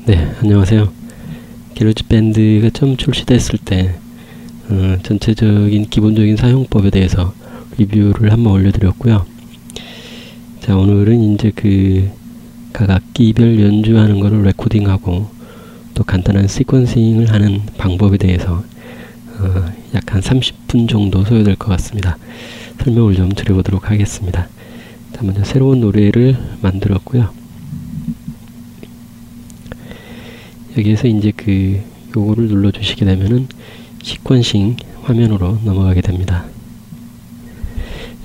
네, 안녕하세요. 게러지밴드가 처음 출시됐을 때 전체적인 기본적인 사용법에 대해서 리뷰를 한번 올려드렸고요. 자, 오늘은 이제 각 악기별 연주하는 거를 레코딩하고 또 간단한 시퀀싱을 하는 방법에 대해서 약 한 30분 정도 소요될 것 같습니다. 설명을 좀 드려보도록 하겠습니다. 자, 먼저 새로운 노래를 만들었고요. 여기에서 이제 요거를 눌러주시게 되면은 시퀀싱 화면으로 넘어가게 됩니다.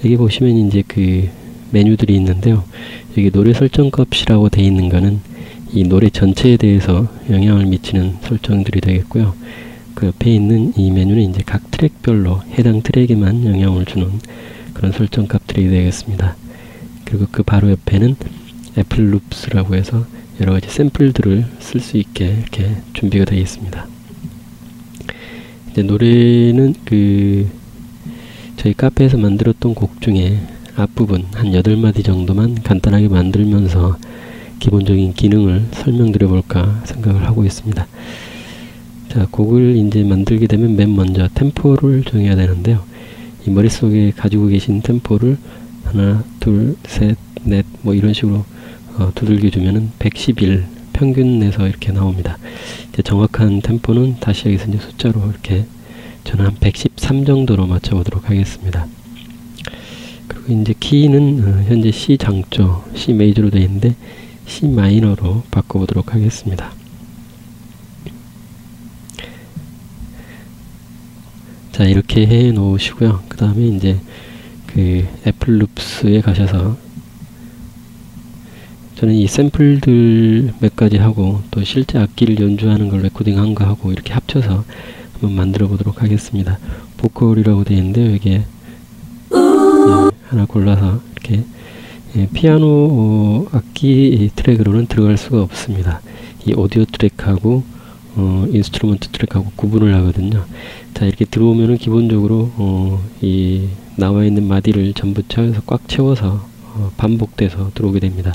여기 보시면 이제 메뉴들이 있는데요. 여기 노래 설정 값이라고 되어 있는 거는 이 노래 전체에 대해서 영향을 미치는 설정들이 되겠고요. 그 옆에 있는 이 메뉴는 이제 각 트랙별로 해당 트랙에만 영향을 주는 그런 설정 값들이 되겠습니다. 그리고 그 바로 옆에는 애플 룹스라고 해서 여러가지 샘플들을 쓸 수 있게 이렇게 준비가 되어 있습니다. 이제 노래는 저희 카페에서 만들었던 곡 중에 앞부분 한 8마디 정도만 간단하게 만들면서 기본적인 기능을 설명드려 볼까 생각을 하고 있습니다. 자, 곡을 이제 만들게 되면 맨 먼저 템포를 정해야 되는데요. 이 머릿속에 가지고 계신 템포를 하나, 둘, 셋, 넷 뭐 이런 식으로 두들겨 주면은 111 평균 내서 이렇게 나옵니다. 이제 정확한 템포는 다시 여기서 이제 숫자로 이렇게 저는 한 113 정도로 맞춰 보도록 하겠습니다. 그리고 이제 키는 현재 C 장조, C 메이저로 되어 있는데 C 마이너로 바꿔 보도록 하겠습니다. 자, 이렇게 해 놓으시고요. 그 다음에 이제 애플 룹스에 가셔서 저는 이 샘플들 몇 가지 하고 또 실제 악기를 연주하는 걸 레코딩한 거 하고 이렇게 합쳐서 한번 만들어 보도록 하겠습니다. 보컬이라고 되어 있는데요. 여기에 하나 골라서 이렇게 피아노 악기 트랙으로는 들어갈 수가 없습니다. 이 오디오 트랙하고 인스트루먼트 트랙하고 구분을 하거든요. 자, 이렇게 들어오면은 기본적으로 이 나와 있는 마디를 전부 꽉 채워서 반복돼서 들어오게 됩니다.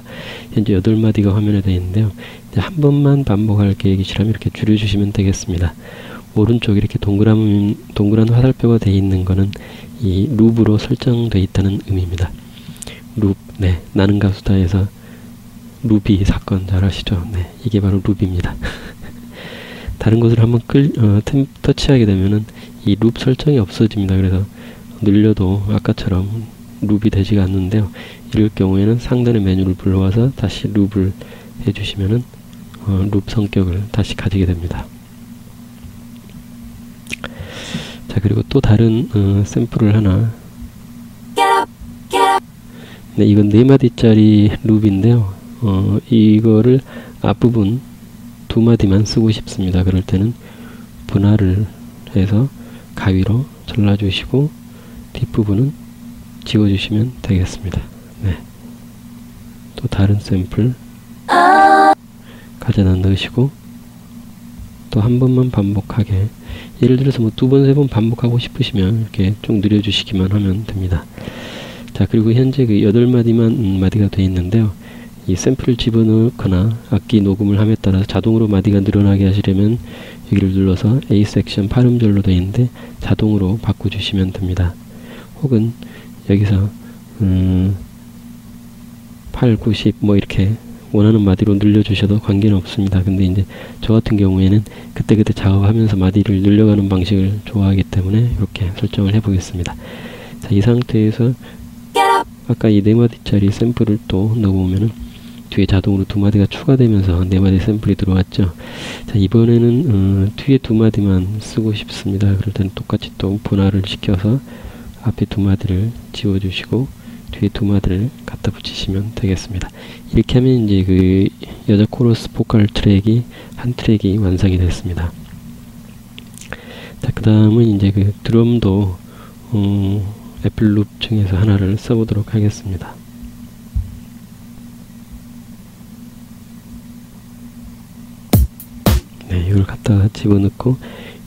현재 8마디가 화면에 되어 있는데요. 이제 한 번만 반복할 계획이시라면 이렇게 줄여주시면 되겠습니다. 오른쪽 이렇게 동그란 화살표가 되어 있는 거는 이 룹으로 설정되어 있다는 의미입니다. 룹, 네, 나는 가수다에서 루비 사건 잘 아시죠? 네, 이게 바로 룹입니다. 다른 곳을 한번 터치하게 되면은 이 룹 설정이 없어집니다. 그래서 늘려도 아까처럼 룹이 되지가 않는데요. 이럴 경우에는 상단의 메뉴를 불러와서 다시 룹을 해주시면은 룹 성격을 다시 가지게 됩니다. 자, 그리고 또 다른 샘플을 하나. 네, 이건 4마디짜리 룹인데요. 이거를 앞부분 2마디만 쓰고 싶습니다. 그럴 때는 분할을 해서 가위로 잘라주시고 뒷부분은 지워주시면 되겠습니다. 네. 또 다른 샘플 가져다 넣으시고 또 한 번만 반복하게, 예를 들어서 뭐 2번, 3번 반복하고 싶으시면 이렇게 좀 늘려주시기만 하면 됩니다. 자, 그리고 현재 8마디만 마디가 되어 있는데요. 이 샘플을 집어넣거나 악기 녹음을 함에 따라서 자동으로 마디가 늘어나게 하시려면 여기를 눌러서 A 섹션 8음절로 되어 있는데 자동으로 바꿔주시면 됩니다. 혹은 여기서 8, 90 뭐 이렇게 원하는 마디로 늘려주셔도 관계는 없습니다. 근데 이제 저 같은 경우에는 그때그때 작업하면서 마디를 늘려가는 방식을 좋아하기 때문에 이렇게 설정을 해 보겠습니다. 자, 이 상태에서 아까 이 4마디짜리 샘플을 또 넣어보면은 뒤에 자동으로 2마디가 추가되면서 4마디 샘플이 들어왔죠. 자, 이번에는 뒤에 2마디만 쓰고 싶습니다. 그럴 때는 똑같이 또 분할을 시켜서 앞에 2마디를 지워주시고 뒤에 2마디를 갖다 붙이시면 되겠습니다. 이렇게 하면 이제 여자 코러스 보컬 트랙이 한 트랙이 완성이 됐습니다. 자, 그 다음은 이제 드럼도 애플 룹 중에서 하나를 써보도록 하겠습니다. 네, 이걸 갖다가 집어넣고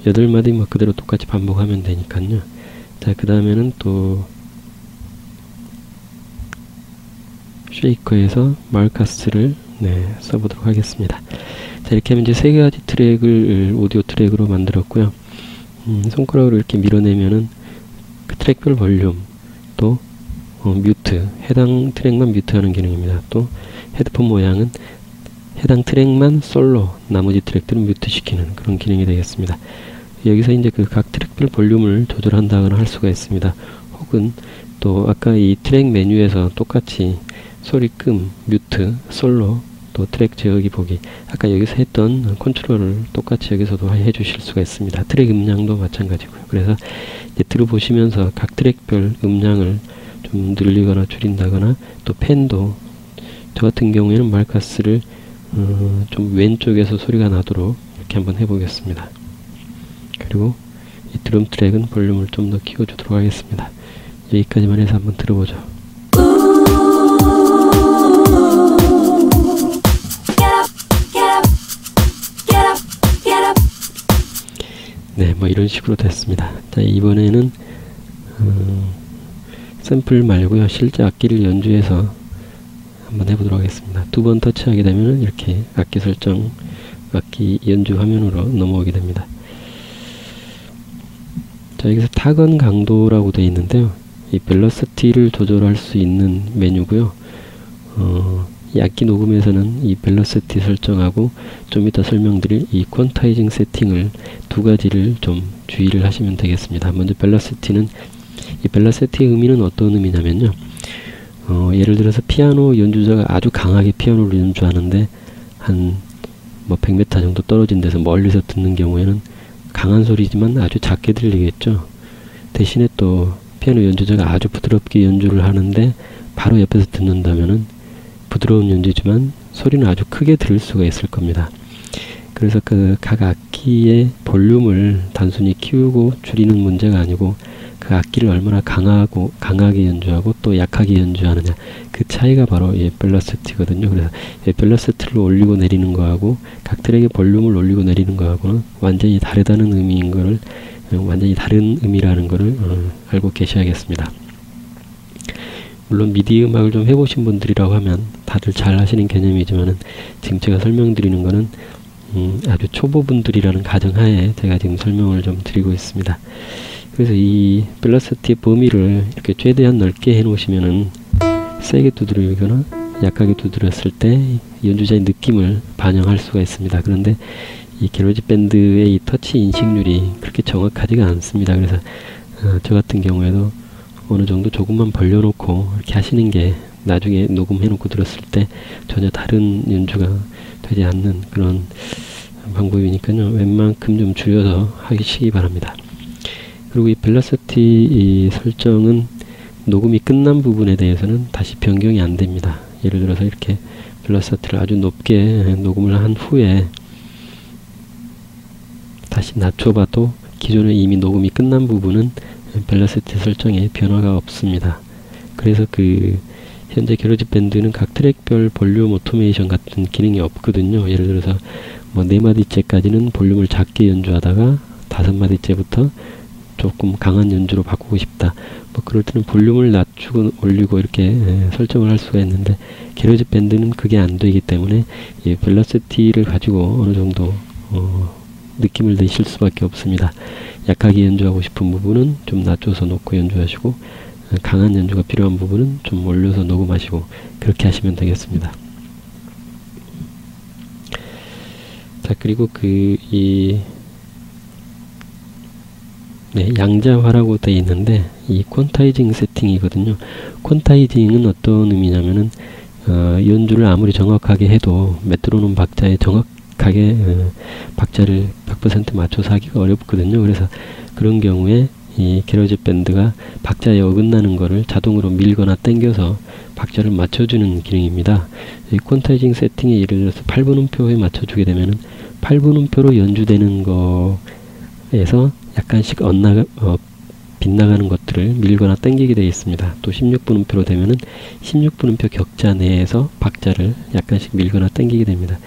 8마디 뭐 그대로 똑같이 반복하면 되니까요. 자, 그 다음에는 또 쉐이커에서 마르카스를 써보도록 하겠습니다. 자, 이렇게 하면 이제 세 가지 트랙을 오디오 트랙으로 만들었고요. 손가락으로 이렇게 밀어내면은 그 트랙별 볼륨, 또 뮤트, 해당 트랙만 뮤트하는 기능입니다. 또 헤드폰 모양은 해당 트랙만 솔로, 나머지 트랙들은 뮤트 시키는 그런 기능이 되겠습니다. 여기서 이제 그 각 트랙별 볼륨을 조절한다거나 할 수가 있습니다. 혹은 또 아까 이 트랙 메뉴에서 똑같이 소리끔, 뮤트, 솔로, 또 트랙 제어기 보기, 아까 여기서 했던 컨트롤을 똑같이 여기서도 해 주실 수가 있습니다. 트랙 음량도 마찬가지고요. 그래서 이제 들어보시면서 각 트랙별 음량을 좀 늘리거나 줄인다거나, 또 펜도 저 같은 경우에는 말카스를 좀 왼쪽에서 소리가 나도록 이렇게 한번 해보겠습니다. 그리고 이 드럼 트랙은 볼륨을 좀 더 키워주도록 하겠습니다. 여기까지만 해서 한번 들어보죠. 네, 뭐 이런 식으로 됐습니다. 자, 이번에는 샘플 말고요, 실제 악기를 연주해서 한번 해보도록 하겠습니다. 두 번 터치하게 되면 이렇게 악기 설정, 악기 연주 화면으로 넘어오게 됩니다. 자, 여기서 타건 강도라고 되어 있는데요, 이 벨러시티를 조절할 수 있는 메뉴고요. 이 악기 녹음에서는 이 벨러시티 설정하고 좀 이따 설명드릴 이 퀀타이징 세팅을 두 가지를 좀 주의를 하시면 되겠습니다. 먼저 벨러시티는, 이 벨러시티의 의미는 어떤 의미냐면요, 예를 들어서 피아노 연주자가 아주 강하게 피아노를 연주하는데 한 뭐 100m 정도 떨어진 데서 멀리서 듣는 경우에는 강한 소리지만 아주 작게 들리겠죠. 대신에 또 피아노 연주자가 아주 부드럽게 연주를 하는데 바로 옆에서 듣는다면은 부드러운 연주지만 소리는 아주 크게 들을 수가 있을 겁니다. 그래서 그 각 악기의 볼륨을 단순히 키우고 줄이는 문제가 아니고 그 악기를 얼마나 강하게 연주하고 또 약하게 연주하느냐, 그 차이가 바로 이 벨러시티거든요. 그래서 이 벨러시티를 올리고 내리는 거하고 각 트랙의 볼륨을 올리고 내리는 거하고는 완전히 다르다는 의미인 거를, 완전히 다른 의미라는 거를 알고 계셔야겠습니다. 물론 미디 음악을 좀 해보신 분들이라고 하면 다들 잘 하시는 개념이지만은 지금 제가 설명드리는 거는 아주 초보분들이라는 가정하에 제가 지금 설명을 좀 드리고 있습니다. 그래서 이 벨러시티의 범위를 이렇게 최대한 넓게 해 놓으시면은 세게 두드리거나 약하게 두드렸을 때 연주자의 느낌을 반영할 수가 있습니다. 그런데 이 게러지 밴드의 이 터치 인식률이 그렇게 정확하지가 않습니다. 그래서 저 같은 경우에도 어느 정도 조금만 벌려놓고 이렇게 하시는 게 나중에 녹음해놓고 들었을 때 전혀 다른 연주가 되지 않는 그런 방법이니까요, 웬만큼 좀 줄여서 하시기 바랍니다. 그리고 이 벨러시티 이 설정은 녹음이 끝난 부분에 대해서는 다시 변경이 안 됩니다. 예를 들어서 이렇게 벨러시티를 아주 높게 녹음을 한 후에 다시 낮춰봐도 기존에 이미 녹음이 끝난 부분은 벨러시티 설정에 변화가 없습니다. 그래서 그 현재 게러지 밴드는 각 트랙별 볼륨 오토메이션 같은 기능이 없거든요. 예를 들어서 뭐 4마디째까지는 볼륨을 작게 연주하다가 5마디째부터 조금 강한 연주로 바꾸고 싶다, 뭐 그럴 때는 볼륨을 낮추고 올리고 이렇게 설정을 할 수가 있는데, 게러지 밴드는 그게 안 되기 때문에 이 벨러시티를 가지고 어느 정도 느낌을 내실 수밖에 없습니다. 약하게 연주하고 싶은 부분은 좀 낮춰서 놓고 연주하시고, 강한 연주가 필요한 부분은 좀 올려서 녹음하시고, 그렇게 하시면 되겠습니다. 자, 그리고 양자화라고 되어 있는데 이 퀀타이징 세팅이거든요. 퀀타이징은 어떤 의미냐면은 연주를 아무리 정확하게 해도 메트로놈 박자에 정확하게 박자를 100% 맞춰서 하기가 어렵거든요. 그래서 그런 경우에 이 게러지 밴드가 박자에 어긋나는 거를 자동으로 밀거나 당겨서 박자를 맞춰주는 기능입니다. 이 퀀타이징 세팅에 예를 들어서 8분음표에 맞춰주게 되면은 8분음표로 연주되는 거에서 약간씩 빗나가는 것들을 밀거나 당기게 되어 있습니다. 또 16분음표로 되면은 16분음표 격자 내에서 박자를 약간씩 밀거나 당기게 됩니다.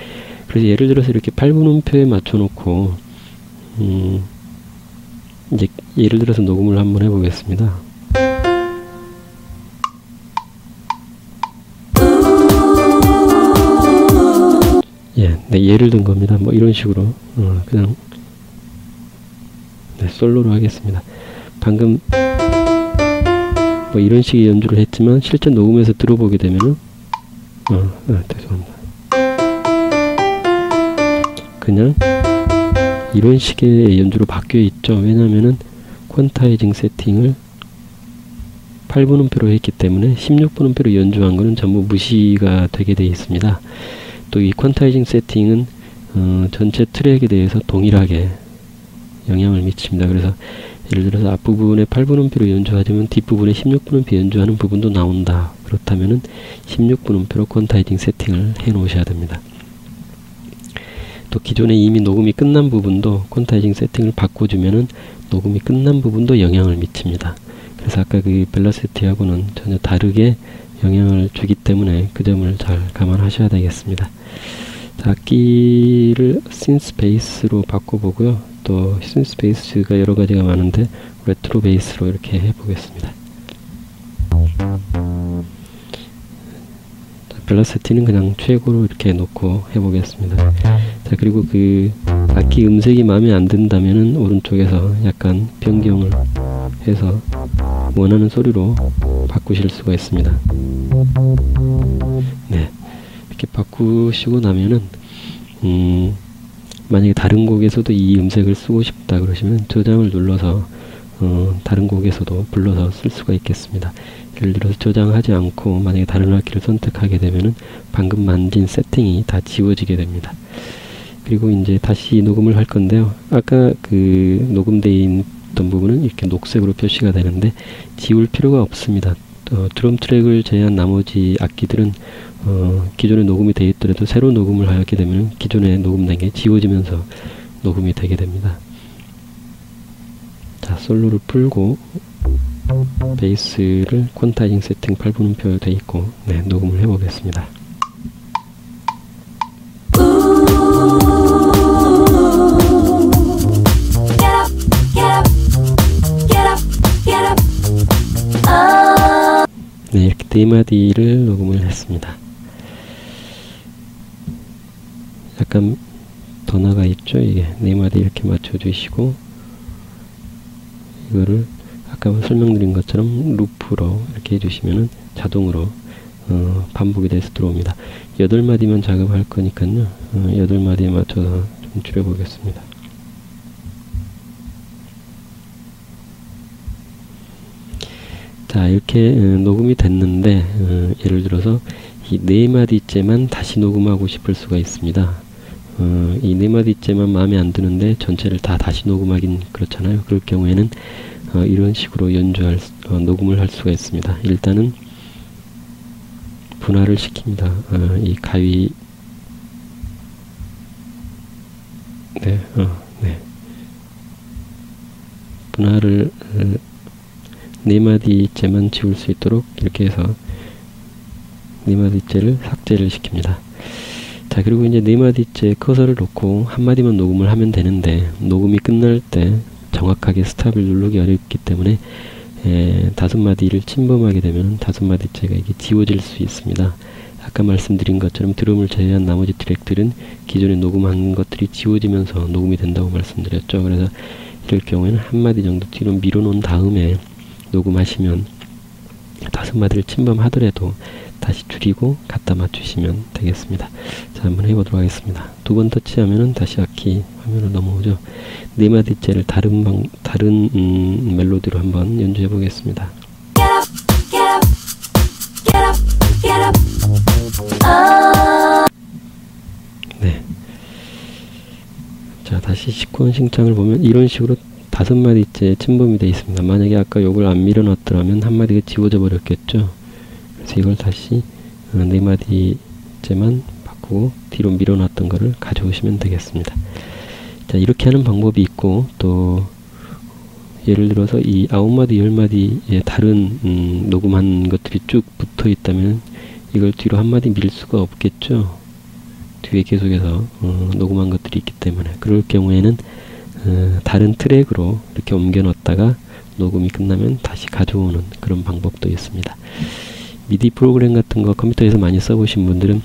그래서 예를 들어서 이렇게 8분음표에 맞춰놓고 이제 예를 들어서 녹음을 한번 해보겠습니다. 네, 예를 든 겁니다. 뭐 이런 식으로 그냥 네, 솔로로 하겠습니다. 방금 뭐 이런 식의 연주를 했지만 실제 녹음해서 들어보게 되면은 죄송합니다. 그냥 이런 식의 연주로 바뀌어 있죠. 왜냐면은 퀀타이징 세팅을 8분음표로 했기 때문에 16분음표로 연주한 거는 전부 무시가 되게 되어 있습니다. 또 이 퀀타이징 세팅은 전체 트랙에 대해서 동일하게 영향을 미칩니다. 그래서 예를 들어서 앞부분에 8분음표로 연주하자면 뒷부분에 16분음표 연주하는 부분도 나온다. 그렇다면은 16분음표로 퀀타이징 세팅을 해 놓으셔야 됩니다. 또 기존에 이미 녹음이 끝난 부분도 퀀타이징 세팅을 바꿔주면은 녹음이 끝난 부분도 영향을 미칩니다. 그래서 아까 그 벨라시티하고는 전혀 다르게 영향을 주기 때문에 그 점을 잘 감안하셔야 되겠습니다. 자, 악기를 신스 베이스로 바꿔보고요. 또 신스 베이스가 여러 가지가 많은데 레트로 베이스로 이렇게 해보겠습니다. 벨라시티는 그냥 최고로 이렇게 놓고 해보겠습니다. 자, 그리고 그 악기 음색이 마음에 안 든다면은 오른쪽에서 약간 변경을 해서 원하는 소리로 바꾸실 수가 있습니다. 네, 이렇게 바꾸시고 나면은 만약에 다른 곡에서도 이 음색을 쓰고 싶다 그러시면 저장을 눌러서 다른 곡에서도 불러서 쓸 수가 있겠습니다. 예를 들어서 저장하지 않고 만약에 다른 악기를 선택하게 되면은 방금 만진 세팅이 다 지워지게 됩니다. 그리고 이제 다시 녹음을 할 건데요. 아까 그 녹음되어 있던 부분은 이렇게 녹색으로 표시가 되는데 지울 필요가 없습니다. 드럼 트랙을 제외한 나머지 악기들은 기존에 녹음이 되어 있더라도 새로 녹음을 하게 되면 기존에 녹음된 게 지워지면서 녹음이 되게 됩니다. 자, 솔로를 풀고 베이스를 퀀타이징 세팅 8분음표 되어 있고 네, 녹음을 해보겠습니다. 네, 이렇게 4마디를 녹음을 했습니다. 약간 더 나가 있죠. 이게 4마디 이렇게 맞춰주시고 이거를 아까 설명드린 것처럼 루프로 이렇게 해주시면은 자동으로 반복이 돼서 들어옵니다. 8마디만 작업할 거니까요. 8마디에 맞춰서 좀 줄여보겠습니다. 자, 이렇게 녹음이 됐는데 예를 들어서 이 4마디째만 다시 녹음하고 싶을 수가 있습니다. 이 4마디째만 마음에 안 드는데 전체를 다 다시 녹음하긴 그렇잖아요. 그럴 경우에는 이런 식으로 녹음을 할 수가 있습니다. 일단은 분할을 시킵니다. 이 가위 네, 분할을 4마디째만 지울 수 있도록 이렇게 해서 4마디째를 삭제를 시킵니다. 자, 그리고 이제 4마디째 커서를 놓고 한 마디만 녹음을 하면 되는데 녹음이 끝날 때 정확하게 스탑을 누르기 어렵기 때문에 5마디를 침범하게 되면 5마디째가 이게 지워질 수 있습니다. 아까 말씀드린 것처럼 드럼을 제외한 나머지 트랙들은 기존에 녹음한 것들이 지워지면서 녹음이 된다고 말씀드렸죠. 그래서 이럴 경우에는 한 마디 정도 뒤로 밀어놓은 다음에 녹음하시면 5마디를 침범하더라도 다시 줄이고 갖다 맞추시면 되겠습니다. 자, 한번 해보도록 하겠습니다. 2번 터치하면은 다시 악기 화면으로 넘어오죠. 4마디째를 다른 멜로디로 한번 연주해 보겠습니다. 네. 자, 다시 시퀀싱창을 보면 이런 식으로 5마디째 침범이 되어 있습니다. 만약에 아까 요걸 안 밀어놨더라면 한 마디가 지워져 버렸겠죠. 그래서 이걸 다시 4마디째만 바꾸고 뒤로 밀어놨던 거를 가져오시면 되겠습니다. 자, 이렇게 하는 방법이 있고 또 예를 들어서 이 9마디, 10마디에 다른 녹음한 것들이 쭉 붙어 있다면 이걸 뒤로 한 마디 밀 수가 없겠죠. 뒤에 계속해서 녹음한 것들이 있기 때문에 그럴 경우에는 다른 트랙으로 이렇게 옮겨 놓았다가 녹음이 끝나면 다시 가져오는 그런 방법도 있습니다. 미디 프로그램 같은 거 컴퓨터에서 많이 써보신 분들은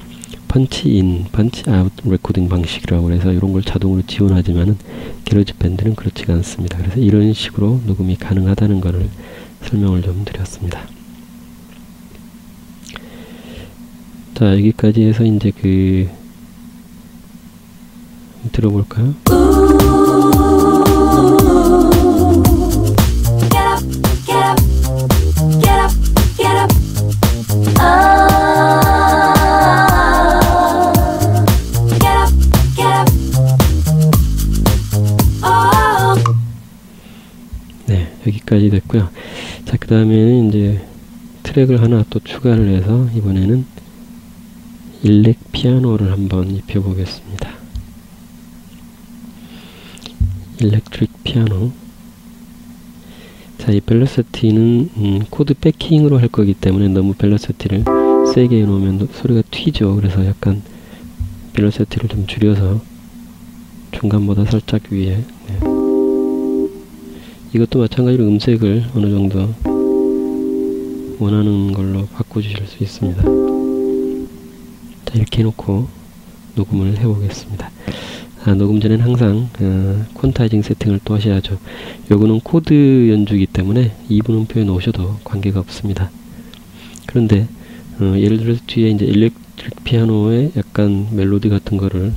펀치인, 펀치아웃 레코딩 방식이라고 해서 이런 걸 자동으로 지원하지만은 게러지밴드는 그렇지가 않습니다. 그래서 이런 식으로 녹음이 가능하다는 것을 설명을 좀 드렸습니다. 자, 여기까지 해서 이제 들어볼까요? 네, 여기까지 됐고요. 자, 그 다음에는 이제 트랙을 하나 또 추가를 해서 이번에는 일렉 피아노를 한번 입혀보겠습니다. 일렉트릭 피아노. 자, 이 벨로시티는 코드 백킹으로 할 거기 때문에 너무 벨로시티를 세게 해놓으면 소리가 튀죠. 그래서 약간 벨로시티를 좀 줄여서 중간보다 살짝 위에. 네. 이것도 마찬가지로 음색을 어느 정도 원하는 걸로 바꿔주실 수 있습니다. 자, 이렇게 해놓고 녹음을 해보겠습니다. 녹음 전에는 항상 퀀타이징 세팅을 또 하셔야죠. 요거는 코드 연주이기 때문에 2분 음표에 놓으셔도 관계가 없습니다. 그런데 예를 들어서 뒤에 이제 일렉트릭 피아노에 약간 멜로디 같은 거를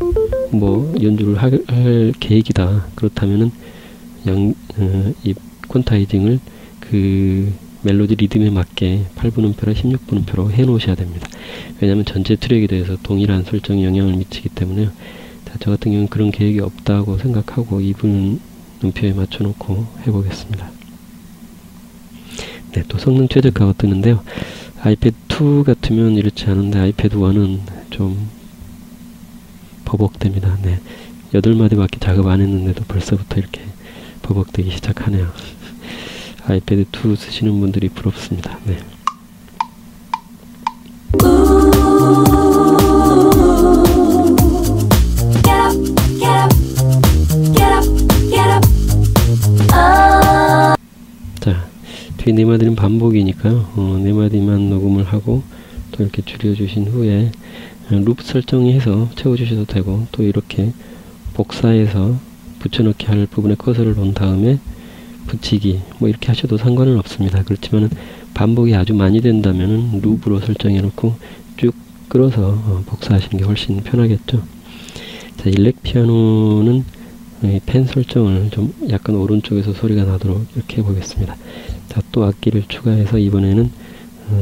뭐 연주를 할 계획이다. 그렇다면은 이 퀀타이징을 그 멜로디 리듬에 맞게 8분 음표나 16분 음표로 해 놓으셔야 됩니다. 왜냐하면 전체 트랙에 대해서 동일한 설정에 영향을 미치기 때문에요. 자, 저 같은 경우는 그런 계획이 없다고 생각하고 2분 음표에 맞춰 놓고 해보겠습니다. 네, 또 성능 최적화가 뜨는데요. 아이패드 2 같으면 이렇지 않은데 아이패드 1은 좀 버벅됩니다. 네, 8마디밖에 작업 안 했는데도 벌써부터 이렇게 버벅되기 시작하네요. 아이패드 2 쓰시는 분들이 부럽습니다. 네. 자, 뒤에 4마디는 반복이니까요. 4마디만 녹음을 하고 또 이렇게 줄여주신 후에 루프 설정해서 채워주셔도 되고, 또 이렇게 복사해서 붙여넣기 할 부분에 커서를 놓은 다음에 붙이기 뭐 이렇게 하셔도 상관은 없습니다. 그렇지만은 반복이 아주 많이 된다면은 루프로 설정해 놓고 쭉 끌어서 복사하시는 게 훨씬 편하겠죠. 자, 일렉 피아노는 펜 설정을 좀 약간 오른쪽에서 소리가 나도록 이렇게 해보겠습니다. 자, 또 악기를 추가해서 이번에는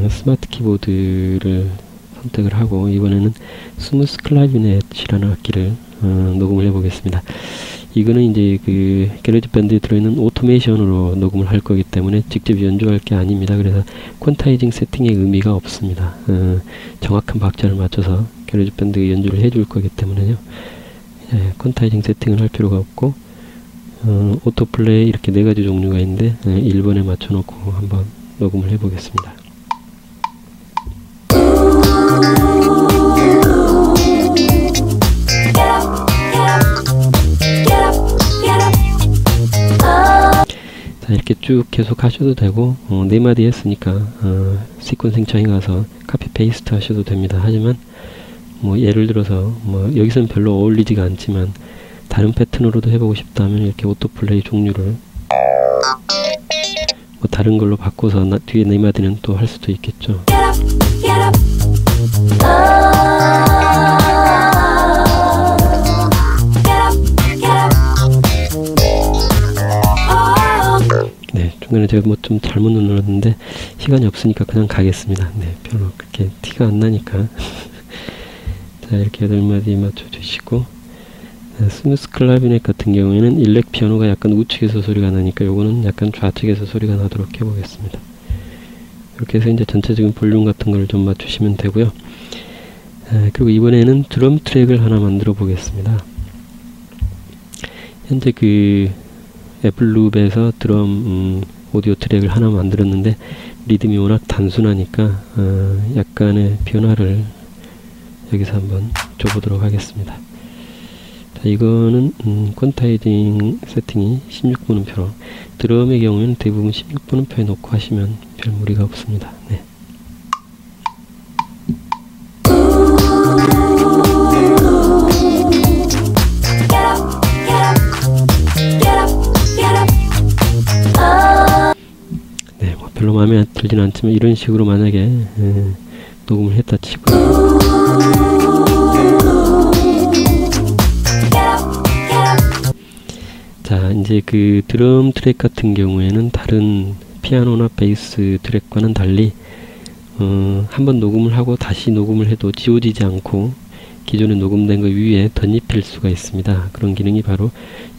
스마트 키보드를 선택을 하고, 이번에는 스무스 클라리넷이라는 악기를 녹음을 해보겠습니다. 이거는 이제 그 게러지밴드에 들어있는 오토메이션으로 녹음을 할 거기 때문에 직접 연주할 게 아닙니다. 그래서 퀀타이징 세팅의 의미가 없습니다. 정확한 박자를 맞춰서 게러지밴드가 연주를 해줄 거기 때문에요. 퀀타이징 세팅을 할 필요가 없고, 오토플레이 이렇게 4가지 종류가 있는데 1번에 맞춰 놓고 한번 녹음을 해 보겠습니다. 자, 이렇게 쭉 계속 하셔도 되고, 4마디 했으니까 시퀀싱 창에 가서 카피 페이스트 하셔도 됩니다. 하지만 뭐 예를 들어서 뭐 여기서는 별로 어울리지가 않지만 다른 패턴으로도 해보고 싶다면 이렇게 오토플레이 종류를 뭐 다른 걸로 바꿔서 뒤에 4마디는 또 할 수도 있겠죠. 네, 중간에 제가 뭐 좀 잘못 눌렀는데 시간이 없으니까 그냥 가겠습니다. 네, 별로 그렇게 티가 안 나니까. 자, 이렇게 8마디 맞춰주시고, 스무스 클라비넷 같은 경우에는 일렉 피아노가 약간 우측에서 소리가 나니까 요거는 약간 좌측에서 소리가 나도록 해보겠습니다. 이렇게 해서 이제 전체적인 볼륨 같은 걸 좀 맞추시면 되고요. 그리고 이번에는 드럼 트랙을 하나 만들어 보겠습니다. 현재 그 애플룹에서 드럼 오디오 트랙을 하나 만들었는데 리듬이 워낙 단순하니까 약간의 변화를 여기서 한번 줘보도록 하겠습니다. 자, 이거는 퀀타이징 세팅이 16분 음표로, 드럼의 경우에는 대부분 16분 음표에 놓고 하시면 별 무리가 없습니다. 네. 마음에 들지는 않지만 이런 식으로 만약에 녹음을 했다 치고요. 자, 이제 그 드럼 트랙 같은 경우에는 다른 피아노나 베이스 트랙과는 달리 한번 녹음을 하고 다시 녹음을 해도 지워지지 않고 기존에 녹음된 거 위에 덧입힐 수가 있습니다. 그런 기능이 바로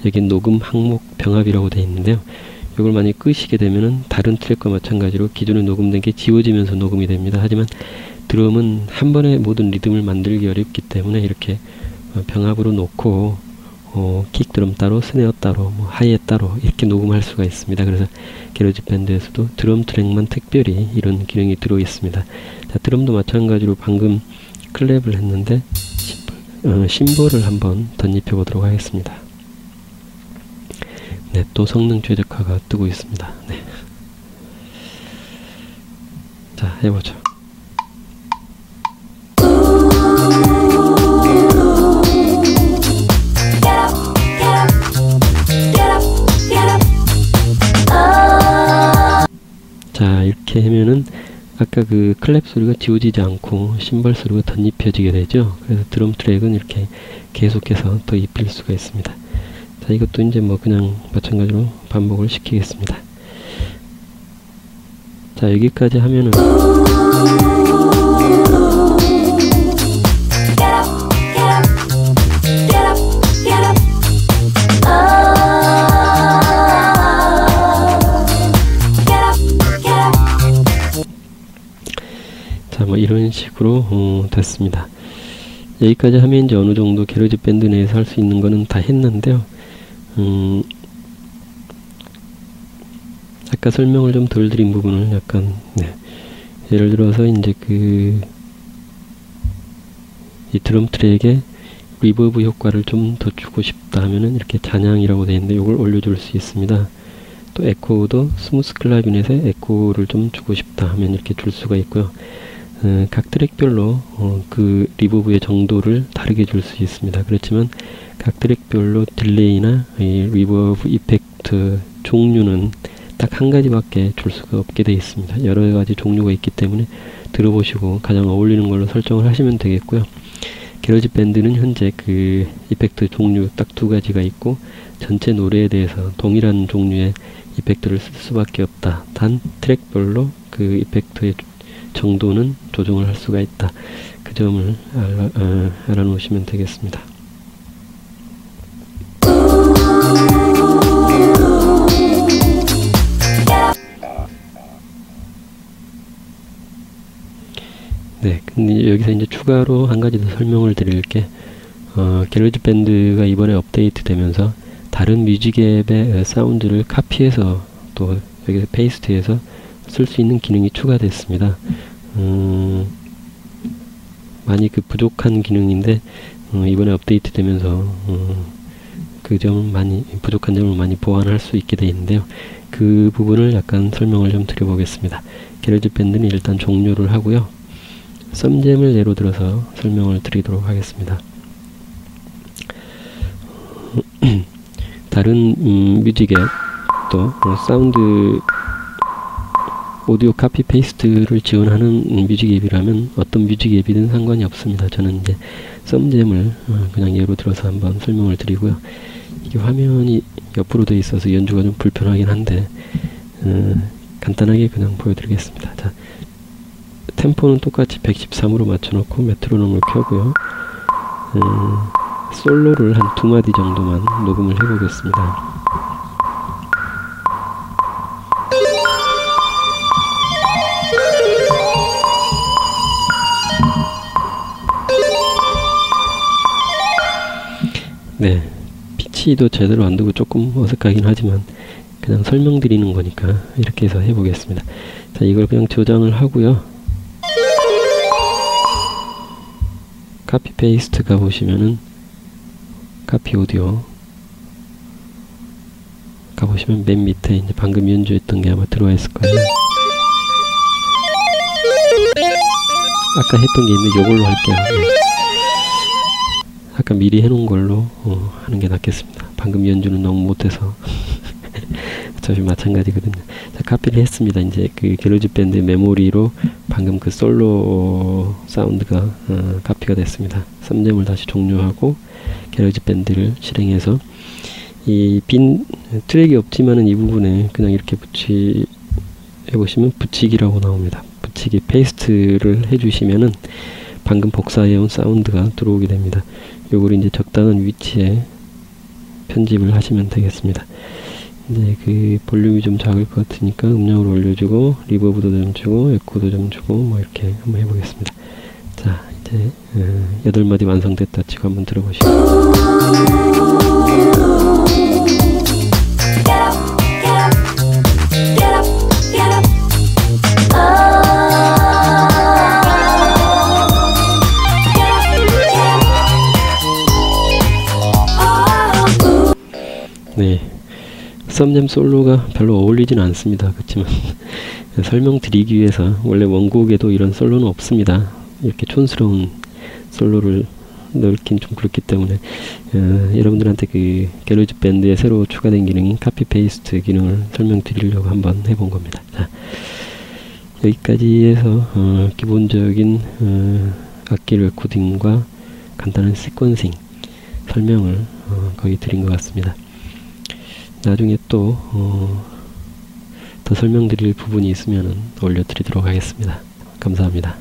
여기 녹음 항목 병합이라고 되어 있는데요. 이걸 만약에 끄시게 되면은 다른 트랙과 마찬가지로 기존에 녹음된 게 지워지면서 녹음이 됩니다. 하지만 드럼은 한 번에 모든 리듬을 만들기 어렵기 때문에 이렇게 병합으로 놓고 킥 드럼 따로, 스네어 따로, 뭐 하이에 따로 이렇게 녹음할 수가 있습니다. 그래서 게러지밴드에서도 드럼 트랙만 특별히 이런 기능이 들어 있습니다. 자, 드럼도 마찬가지로 방금 클랩을 했는데 심볼을 한번 덧입혀 보도록 하겠습니다. 네, 또 성능 최적화가 뜨고 있습니다. 네. 자, 해보죠. 자, 이렇게 하면은 아까 그 클랩 소리가 지워지지 않고 심벌 소리가 덧입혀지게 되죠. 그래서 드럼 트랙은 이렇게 계속해서 더 입힐 수가 있습니다. 자, 이것도 이제 뭐 그냥 마찬가지로 반복을 시키겠습니다. 자, 여기까지 하면은 자, 뭐 이런 식으로 됐습니다. 여기까지 하면 이제 어느 정도 게러지밴드 내에서 할 수 있는 거는 다 했는데요. 아까 설명을 좀 덜 드린 부분을 약간, 네. 예를 들어서 이제 이 드럼 트랙에 리버브 효과를 좀 더 주고 싶다 하면은 이렇게 잔향이라고 되어 있는데 이걸 올려줄 수 있습니다. 또 에코도 스무스 클라비넷에 에코를 좀 주고 싶다 하면 이렇게 줄 수가 있고요. 각 트랙별로 그 리버브의 정도를 다르게 줄 수 있습니다. 그렇지만 각 트랙별로 딜레이나 이 리버브 이펙트 종류는 딱 한 가지밖에 줄 수가 없게 되어 있습니다. 여러 가지 종류가 있기 때문에 들어보시고 가장 어울리는 걸로 설정을 하시면 되겠고요. 게러지밴드는 현재 그 이펙트 종류 딱 두 가지가 있고 전체 노래에 대해서 동일한 종류의 이펙트를 쓸 수밖에 없다. 단 트랙별로 그 이펙트의 정도는 조정을 할 수가 있다. 그 점을 알아놓으시면 되겠습니다. 네, 근데 여기서 이제 추가로 한 가지 더 설명을 드릴게. 게러지밴드가 이번에 업데이트 되면서 다른 뮤직 앱의 사운드를 카피해서 또 여기서 페이스트해서 쓸 수 있는 기능이 추가됐습니다. 많이 그 부족한 기능인데 이번에 업데이트 되면서 그 점은 많이 부족한 점을 많이 보완할 수 있게 되어 있는데요. 그 부분을 약간 설명을 좀 드려보겠습니다. 게러지밴드는 일단 종료를 하고요. 썸잼을 예로 들어서 설명을 드리도록 하겠습니다. 다른 뮤직 앱 또 사운드 오디오 카피 페이스트를 지원하는 뮤직 앱이라면 어떤 뮤직 앱이든 상관이 없습니다. 저는 이제 썸잼을 그냥 예로 들어서 한번 설명을 드리고요. 이게 화면이 옆으로 되어 있어서 연주가 좀 불편하긴 한데 간단하게 그냥 보여드리겠습니다. 자, 템포는 똑같이 113으로 맞춰놓고 메트로놈을 켜고요. 솔로를 한 2마디 정도만 녹음을 해보겠습니다. 네, 피치도 제대로 안 되고 조금 어색하긴 하지만 그냥 설명드리는 거니까 이렇게 해서 해보겠습니다. 자, 이걸 그냥 저장을 하고요. 카피 페이스트 가보시면은 카피 오디오 가보시면 맨 밑에 이제 방금 연주했던 게 아마 들어와 있을 거예요. 아까 했던 게 있는데 이걸로 할게요. 네. 아까 미리 해놓은 걸로 하는 게 낫겠습니다. 방금 연주는 너무 못해서 어차피 마찬가지거든요. 자, 카피를 했습니다. 이제 그 게러지 밴드 메모리로 방금 그 솔로 사운드가 카피가 됐습니다. 썸잼을 다시 종료하고 게러지 밴드를 실행해서 이 빈 트랙이 없지만은 이 부분에 그냥 이렇게 해보시면 붙이기라고 나옵니다. 붙이기 페이스트를 해주시면은 방금 복사해온 사운드가 들어오게 됩니다. 요걸 이제 적당한 위치에 편집을 하시면 되겠습니다. 이제 그 볼륨이 좀 작을 것 같으니까 음량을 올려주고 리버브도 좀 주고 에코도 좀 주고 뭐 이렇게 한번 해보겠습니다. 자, 이제 8마디 완성됐다 치고 한번 들어보시죠. 네, 썸잼 솔로가 별로 어울리진 않습니다. 그렇지만 설명드리기 위해서 원래 원곡에도 이런 솔로는 없습니다. 이렇게 촌스러운 솔로를 넣긴 좀 그렇기 때문에 여러분들한테 그 게러지 밴드에 새로 추가된 기능인 카피 페이스트 기능을 설명드리려고 한번 해본 겁니다. 자, 여기까지 해서 기본적인 악기 레코딩과 간단한 시퀀싱 설명을 거의 드린 것 같습니다. 나중에 또 더 설명드릴 부분이 있으면 올려드리도록 하겠습니다. 감사합니다.